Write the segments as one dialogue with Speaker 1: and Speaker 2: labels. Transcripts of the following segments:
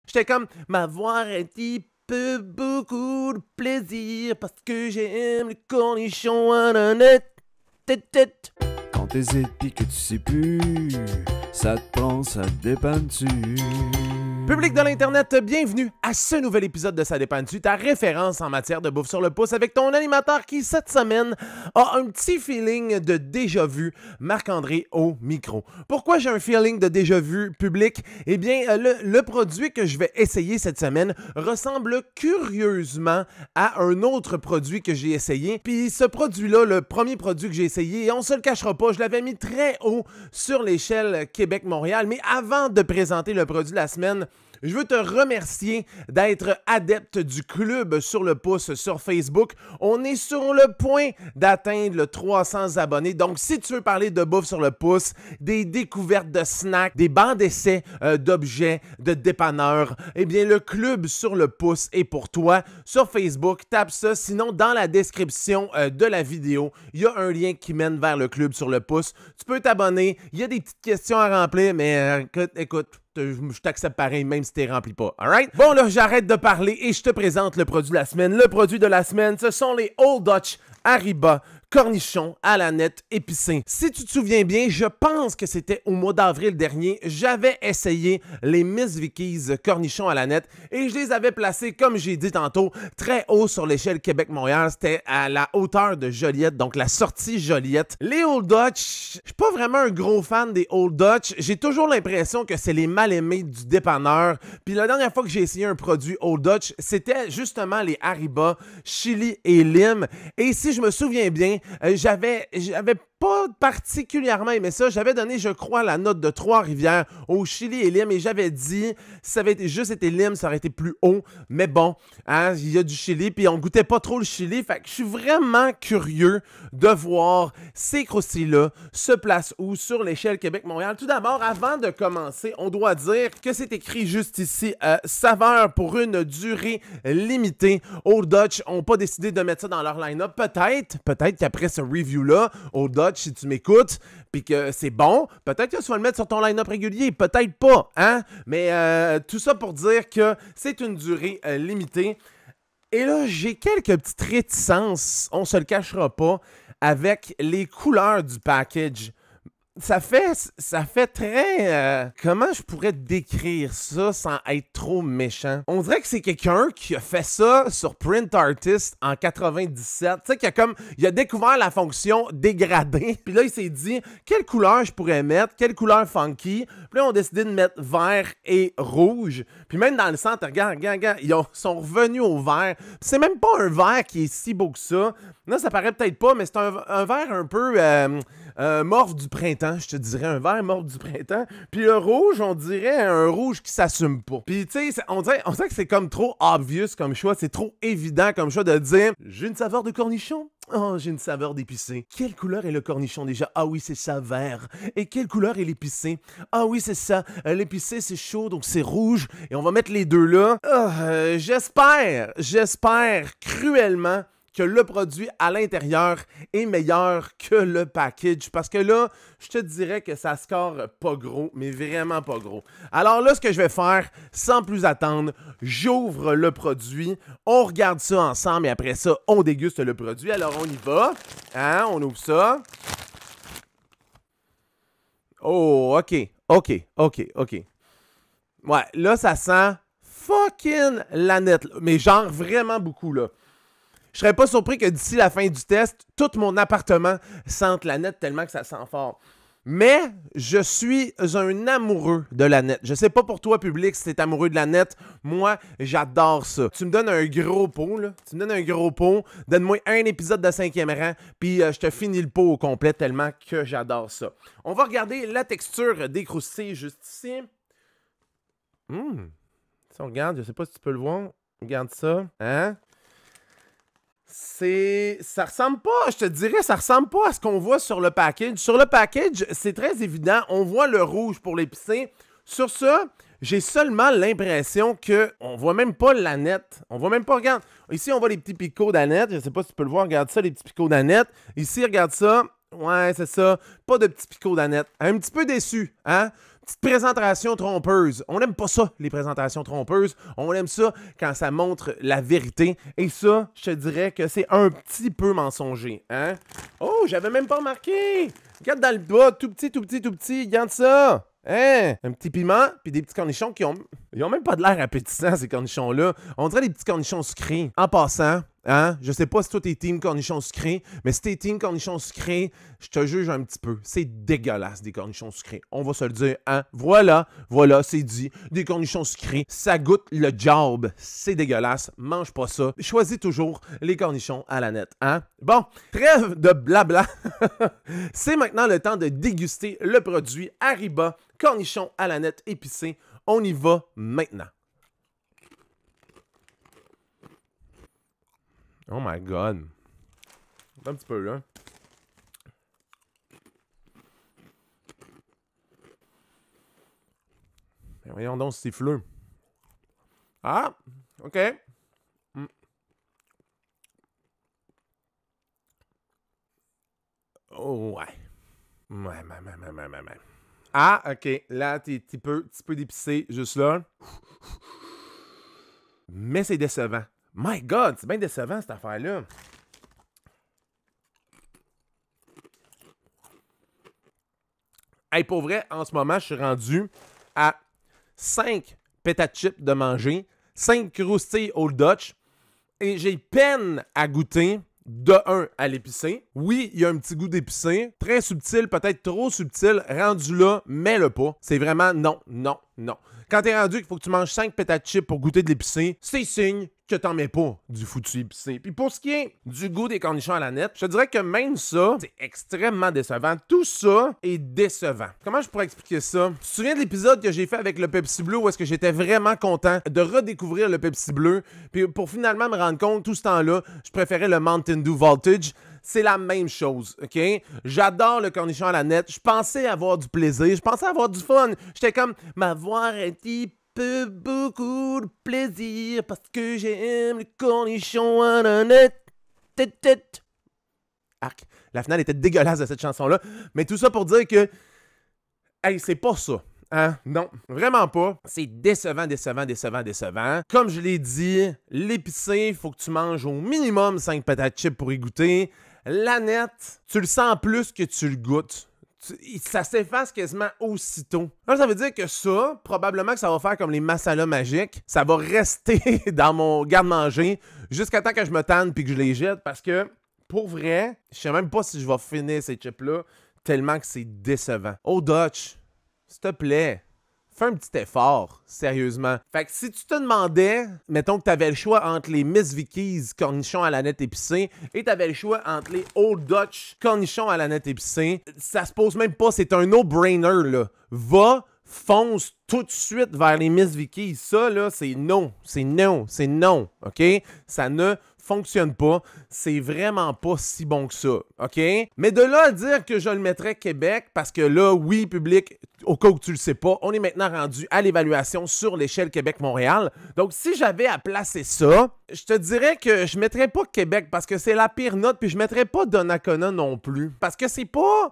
Speaker 1: J'étais comme, m'avoir un petit peu beaucoup de plaisir parce que j'aime les cornichons à la nette.
Speaker 2: Quand tes épis que tu sais plus, ça te prend, ça te dépanne-tu.
Speaker 1: Public de l'Internet, bienvenue à ce nouvel épisode de Ça dépend-tu, ta référence en matière de bouffe sur le pouce avec ton animateur qui, cette semaine, a un petit feeling de déjà-vu, Marc-André au micro. Pourquoi j'ai un feeling de déjà-vu public? Eh bien, le produit que je vais essayer cette semaine ressemble curieusement à un autre produit que j'ai essayé. Puis ce produit-là, le premier produit que j'ai essayé, et on se le cachera pas, je l'avais mis très haut sur l'échelle Québec-Montréal. Mais avant de présenter le produit de la semaine, je veux te remercier d'être adepte du club sur le pouce sur Facebook. On est sur le point d'atteindre le 300 abonnés. Donc, si tu veux parler de bouffe sur le pouce, des découvertes de snacks, des bancs d'essais d'objets, de dépanneurs, eh bien, le club sur le pouce est pour toi. Sur Facebook, tape ça. Sinon, dans la description de la vidéo, il y a un lien qui mène vers le club sur le pouce. Tu peux t'abonner. Il y a des petites questions à remplir, mais écoute, je t'accepte pareil, même si t'es rempli pas. Alright? Bon, là, j'arrête de parler et je te présente le produit de la semaine. Le produit de la semaine, ce sont les Old Dutch Hariba cornichons à la nette épicés. Si tu te souviens bien, je pense que c'était au mois d'avril dernier, j'avais essayé les Miss Vicky's cornichons à la nette et je les avais placés, comme j'ai dit tantôt, très haut sur l'échelle Québec-Montréal. C'était à la hauteur de Joliette, donc la sortie Joliette. Les Old Dutch, je suis pas vraiment un gros fan des Old Dutch. J'ai toujours l'impression que c'est les mal-aimés du dépanneur. Puis la dernière fois que j'ai essayé un produit Old Dutch, c'était justement les Hariba, chili et lime. Et si je me souviens bien, j'avais pas particulièrement aimé ça. J'avais donné, je crois, la note de Trois-Rivières au chili et lime et j'avais dit, si ça avait juste été lime, ça aurait été plus haut. Mais bon, hein, il y a du chili puis on goûtait pas trop le chili. Fait que je suis vraiment curieux de voir ces croustilles-là se placent où sur l'échelle Québec-Montréal. Tout d'abord, avant de commencer, on doit dire que c'est écrit juste ici, saveur pour une durée limitée. Old Dutch n'ont pas décidé de mettre ça dans leur line-up. Peut-être qu'après ce review-là, Old Dutch, si tu m'écoutes, puis que c'est bon, peut-être que tu vas le mettre sur ton line-up régulier, peut-être pas, hein? Mais tout ça pour dire que c'est une durée limitée. Et là, j'ai quelques petites réticences, on se le cachera pas, avec les couleurs du package. Ça fait très... comment je pourrais décrire ça sans être trop méchant? On dirait que c'est quelqu'un qui a fait ça sur Print Artist en 97. Tu sais, il a découvert la fonction dégradée. Puis là, il s'est dit, quelle couleur je pourrais mettre? Quelle couleur funky? Puis là, on a décidé de mettre vert et rouge. Puis même dans le centre, regarde, ils sont revenus au vert. C'est même pas un vert qui est si beau que ça. Là, ça paraît peut-être pas, mais c'est un vert un peu... morphe du printemps, je te dirais, un vert morphe du printemps. Puis le rouge, on dirait un rouge qui s'assume pas. Puis tu sais, on dirait que c'est comme trop obvious comme choix, c'est trop évident comme choix de dire « J'ai une saveur de cornichon? Oh, j'ai une saveur d'épicé. Quelle couleur est le cornichon déjà? Ah oui, c'est ça, vert. Et quelle couleur est l'épicé? Ah oui, c'est ça. L'épicé, c'est chaud, donc c'est rouge. Et on va mettre les deux là. J'espère cruellement que le produit à l'intérieur est meilleur que le package. Parce que là, je te dirais que ça score pas gros, mais vraiment pas gros. Alors là, ce que je vais faire, sans plus attendre, j'ouvre le produit, on regarde ça ensemble et après ça, on déguste le produit. Alors on y va, hein, on ouvre ça. Oh, ok. Ouais, là, ça sent fucking la nette, mais genre vraiment beaucoup, là. Je serais pas surpris que d'ici la fin du test, tout mon appartement sente la nette tellement que ça sent fort. Mais je suis un amoureux de la nette. Je sais pas pour toi, public, si t'es amoureux de la nette. Moi, j'adore ça. Tu me donnes un gros pot, là. Donne-moi un épisode de 5e rang, puis je te finis le pot au complet tellement que j'adore ça. On va regarder la texture des croustilles juste ici. Si on regarde, je sais pas si tu peux le voir. Regarde ça. Hein? Ça ressemble pas, je te dirais, ça ressemble pas à ce qu'on voit sur le package. Sur le package, c'est très évident, on voit le rouge pour l'épicé. Sur ça, j'ai seulement l'impression que on voit même pas la nette. On voit même pas, regarde. Ici, on voit les petits picots d'aneth. Je sais pas si tu peux le voir, regarde ça, les petits picots d'aneth. Ici, regarde ça. Ouais, c'est ça. Pas de petits picots d'aneth. Un petit peu déçu, hein? Petite présentation trompeuse. On n'aime pas ça, les présentations trompeuses. On aime ça quand ça montre la vérité. Et ça, je te dirais que c'est un petit peu mensonger. Hein? Oh, j'avais même pas remarqué! Regarde dans le bas, tout petit, tout petit, tout petit. Regarde ça! Hein? Un petit piment, puis des petits cornichons qui ont... Ils ont même pas de l'air appétissants, ces cornichons-là. On dirait des petits cornichons sucrés. En passant, hein? Je sais pas si toi t'es team cornichons sucrés, mais si t'es team cornichons sucrés, je te juge un petit peu. C'est dégueulasse, des cornichons sucrés. On va se le dire, hein? Voilà, c'est dit. Des cornichons sucrés, ça goûte le job. C'est dégueulasse, mange pas ça. Choisis toujours les cornichons à la nette, hein? Bon, trêve de blabla. C'est maintenant le temps de déguster le produit Arriba cornichons à la nette épicés. On y va maintenant. Oh my God. Un petit peu, là. Mais voyons donc, c'est fleu. Ah! OK. Oh, ouais. Ouais. Ah, OK. Là, t'es petit peu d'épicé, juste là. Mais c'est décevant. My God, c'est bien décevant, cette affaire-là. Hey, pour vrai, en ce moment, je suis rendu à 5 pétas chips de manger, 5 croustilles Old Dutch, et j'ai peine à goûter de 1 à l'épicé. Oui, il y a un petit goût d'épicé, très subtil, peut-être trop subtil, rendu là, mets-le pas. C'est vraiment non. Quand t'es rendu qu'il faut que tu manges 5 pétas chips pour goûter de l'épicé, c'est signe que t'en mets pas du foutu épicé. Puis pour ce qui est du goût des cornichons à la nette, je te dirais que même ça, c'est extrêmement décevant. Tout ça est décevant. Comment je pourrais expliquer ça? Tu te souviens de l'épisode que j'ai fait avec le Pepsi Bleu où est-ce que j'étais vraiment content de redécouvrir le Pepsi Bleu, puis pour finalement me rendre compte, tout ce temps-là, je préférais le Mountain Dew Voltage. C'est la même chose, OK? J'adore le cornichon à la nette. Je pensais avoir du plaisir. Je pensais avoir du fun. J'étais comme, m'avoir un petit peu beaucoup de plaisir parce que j'aime le cornichon à la nette. Arc. La finale était dégueulasse de cette chanson-là. Mais tout ça pour dire que, hey, c'est pas ça. Hein? Non, vraiment pas. C'est décevant. Comme je l'ai dit, l'épicé, il faut que tu manges au minimum 5 patates chips pour y goûter. La nette, tu le sens plus que tu le goûtes. Ça s'efface quasiment aussitôt. Alors, ça veut dire que ça, probablement que ça va faire comme les masalas magiques. Ça va rester dans mon garde-manger jusqu'à temps que je me tanne puis que je les jette parce que, pour vrai, je sais même pas si je vais finir ces chips-là tellement que c'est décevant. Oh, Dutch, s'il te plaît, fais un petit effort, sérieusement. Fait que si tu te demandais, mettons que tu avais le choix entre les Miss Vicky's cornichons à la nette épicés et tu avais le choix entre les Old Dutch cornichons à la nette épicés, ça se pose même pas, c'est un no-brainer, là. Fonce tout de suite vers les Miss Vicky's. Ça, là, c'est non, OK? Ça ne fonctionne pas. C'est vraiment pas si bon que ça, OK? Mais de là à dire que je le mettrais Québec, parce que là, oui, public, au cas où tu le sais pas, on est maintenant rendu à l'évaluation sur l'échelle Québec-Montréal. Donc, si j'avais à placer ça, je te dirais que je mettrais pas Québec parce que c'est la pire note, puis je mettrais pas Donnacona non plus. Parce que c'est pas...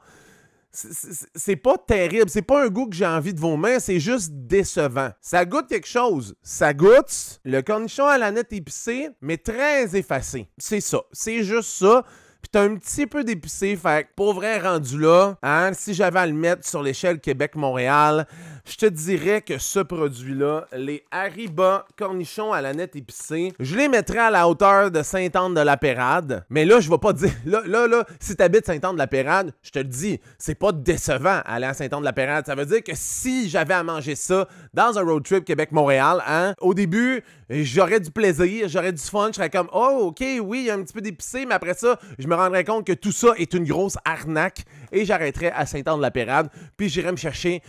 Speaker 1: C'est pas terrible, c'est pas un goût que j'ai envie de vomir, c'est juste décevant. Ça goûte quelque chose. Ça goûte le cornichon à la nette épicé, mais très effacé. C'est ça, c'est juste ça. Puis t'as un petit peu d'épicé, fait que pour vrai rendu là, hein, si j'avais à le mettre sur l'échelle Québec-Montréal, je te dirais que ce produit-là, les Arriba cornichons à la nette épicée, je les mettrais à la hauteur de Sainte-Anne-de-la-Pérade. Mais là, je vais pas dire... Là, si t'habites Sainte-Anne-de-la-Pérade, je te le dis, c'est pas décevant aller à Sainte-Anne-de-la-Pérade. Ça veut dire que si j'avais à manger ça dans un road trip Québec-Montréal, hein, au début, j'aurais du plaisir, j'aurais du fun, je serais comme, oh, OK, oui, il y a un petit peu d'épicé, mais après ça, je me rendrais compte que tout ça est une grosse arnaque et j'arrêterais à Sainte-Anne-de-la-Pérade, puis j'irais me chercher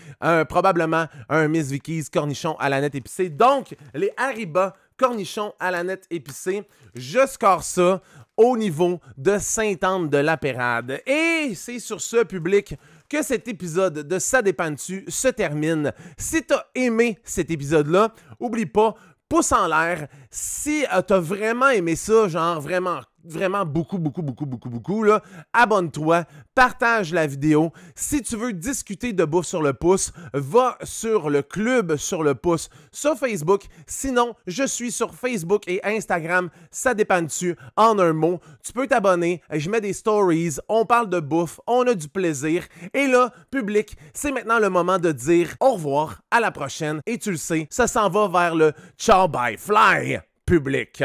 Speaker 1: probablement un Miss Vicky's cornichon à la nette épicée. Donc, les Arriba cornichons à la nette épicée, je score ça au niveau de Sainte-Anne-de-la-Pérade. Et c'est sur ce, public, que cet épisode de Ça dépend-tu se termine. Si t'as aimé cet épisode-là, oublie pas, pouce en l'air. Si t'as vraiment aimé ça, genre vraiment vraiment beaucoup, là, abonne-toi, partage la vidéo. Si tu veux discuter de bouffe sur le pouce, va sur le club sur le pouce sur Facebook. Sinon, je suis sur Facebook et Instagram, ça dépend dessus, en un mot. Tu peux t'abonner, je mets des stories, on parle de bouffe, on a du plaisir. Et là, public, c'est maintenant le moment de dire au revoir, à la prochaine. Et tu le sais, ça s'en va vers le ciao bye fly, public.